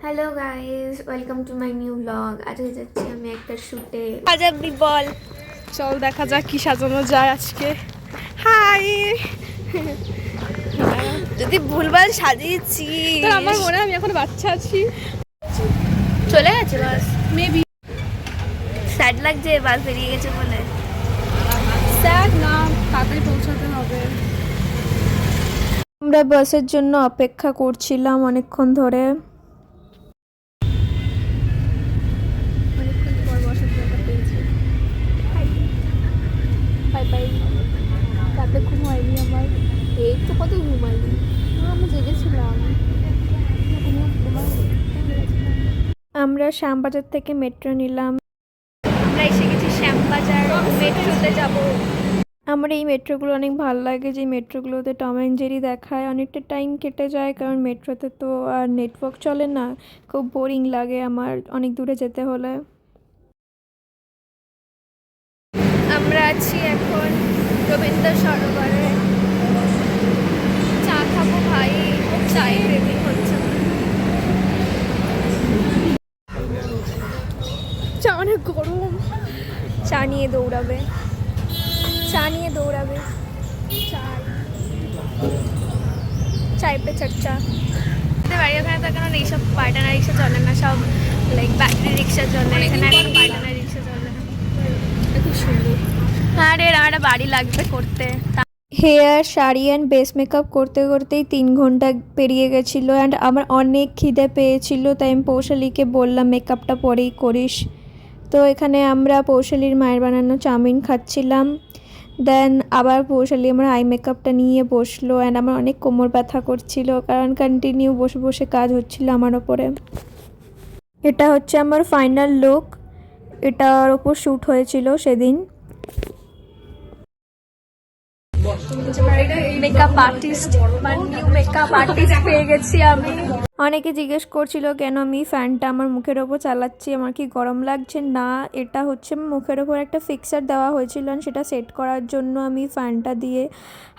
Hello guys, welcome to my new blog. আজকে যাচ্ছি আমি একটা শুটে। সাজাবি বল, চল দেখা যাক কি সাজানো যায় আজকে। হাই, যদি ভুলভাল সাজিয়েছি আমার মনে হয় আমি এখন বাচ্চা আছি। চলে গেছে বাস, মেবি স্যাড লাগছে বাস বেরিয়ে গেছে বলে। স্যাড না, তাড়াতাড়ি পৌঁছাতে হবে। আমরা বাসের জন্য অপেক্ষা করছিলাম অনেকক্ষণ ধরে। অনেকক্ষণ পর বসার জায়গা পেয়েছি। Bye bye. রাতে ঘুম হয়নি আমার, এই তো কত ঘুমাইনি, আমি জেগেছিলাম। আমরা শ্যামবাজার থেকে মেট্রো নিলাম। আমরা এসে গেছি শ্যামবাজার, মেট্রোতে যাব। আমার এই মেট্রোগুলো অনেক ভালো লাগে, যে মেট্রোগুলোতে টম অ্যান্ড জেরি দেখায়। অনেকটা টাইম কেটে যায় কারণ মেট্রোতে তো আর নেটওয়ার্ক চলে না, খুব বোরিং লাগে আমার অনেক দূরে যেতে হলে। আমরা আছি এখন রবীন্দ্র সরোবরে, চা খাবো ভাই, চাই রেডি হচ্ছে। চা অনেক গরম। চা নিয়ে দৌড়াবে, চা নিয়ে দৌড়াবে, চাই পে চর্চা। বাড়ি ওখানে তো এখন এইসব পায়টানা রিক্সা চলে না, সব লাইক ব্যাটারি রিক্সা চলে। এখানে এখন পায়টানা রিক্সা চলে না। খুব সুন্দর। হ্যাঁ রে, আমার একটা বাড়ি লাগবে করতে। Hair, sari and base makeup করতে করতেই 3 ঘন্টা পেরিয়ে গেছিলো। অ্যান্ড আমার অনেক খিদে পেয়েছিল, তাই আমি পৌশালীকে বললাম মেকআপটা পরেই করিস। তো এখানে আমরা পৌশালীর মায়ের বানানো চাউমিন খাচ্ছিলাম। দেন আবার পৌশালী আমার আই মেকআপটা নিয়ে বসলো। অ্যান্ড আমার অনেক কোমর ব্যথা করছিল কারণ কন্টিনিউ বসে বসে কাজ হচ্ছিল আমার ওপরে। এটা হচ্ছে আমার ফাইনাল লুক, এটার ওপর শ্যুট হয়েছিল সেদিন। Makeup artist, new makeup artist পেয়ে গেছি আমি। অনেকে জিজ্ঞেস করছিল কেন আমি ফ্যানটা আমার মুখের ওপর চালাচ্ছি, আমার কি গরম লাগছে না। এটা হচ্ছে মুখের ওপর একটা ফিক্সার দেওয়া হয়েছিল, সেটা সেট করার জন্য আমি ফ্যানটা দিয়ে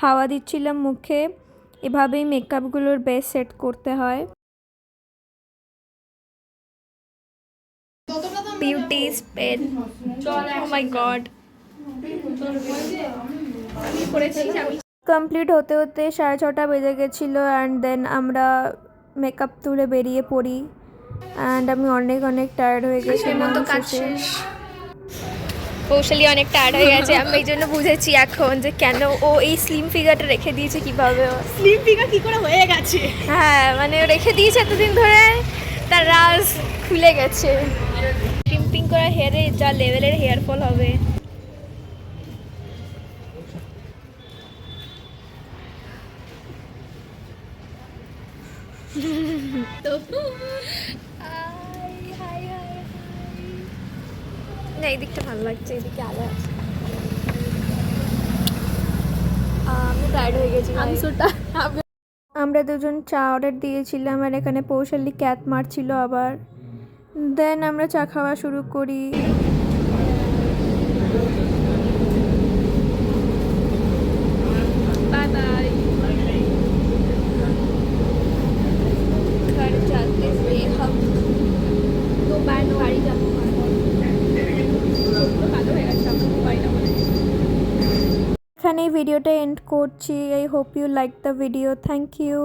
হাওয়া দিচ্ছিলাম মুখে। এভাবেই মেকআপগুলোর বেস সেট করতে হয়। বিউটি স্পেন, ও মাই গড। কমপ্লিট হতে হতে 6:30 বেজে গেছিলো। অ্যান্ড দেন আমরা মেকআপ তুলে বেরিয়ে পড়ি। অ্যান্ড আমি অনেক অনেক টায়ার্ড হয়ে গেছিলাম। মতো কাজ শেষ, কৌশলী অনেক টায়ার্ড হয়ে গেছে। আমি এই জন্য বুঝেছি এখন যে কেন ও এই স্লিম ফিগারটা রেখে দিয়েছে। কিভাবে ও স্লিম ফিগার কি করে হয়ে গেছে? হ্যাঁ মানে ও রেখে দিয়েছে এতদিন ধরে, তার রাজ খুলে গেছে। ক্রিম্পিং করা হেয়ারে যা লেভেলের হেয়ার ফল হবে। না এই দিকটা ভালো লাগছে, এদিকে আলো আছে। আমি টায়ার্ড হয়ে গেছি। আমরা দুজন চা অর্ডার দিয়েছিলাম আর এখানে পৌশালী ক্যাত মারছিল আবার। দেন আমরা চা খাওয়া শুরু করি। Bye bye. घर जाते हुए हम दोबारा बाड़ी जाते এখানেই ভিডিওটা এন্ড করছি। I hope you like the video. Thank you.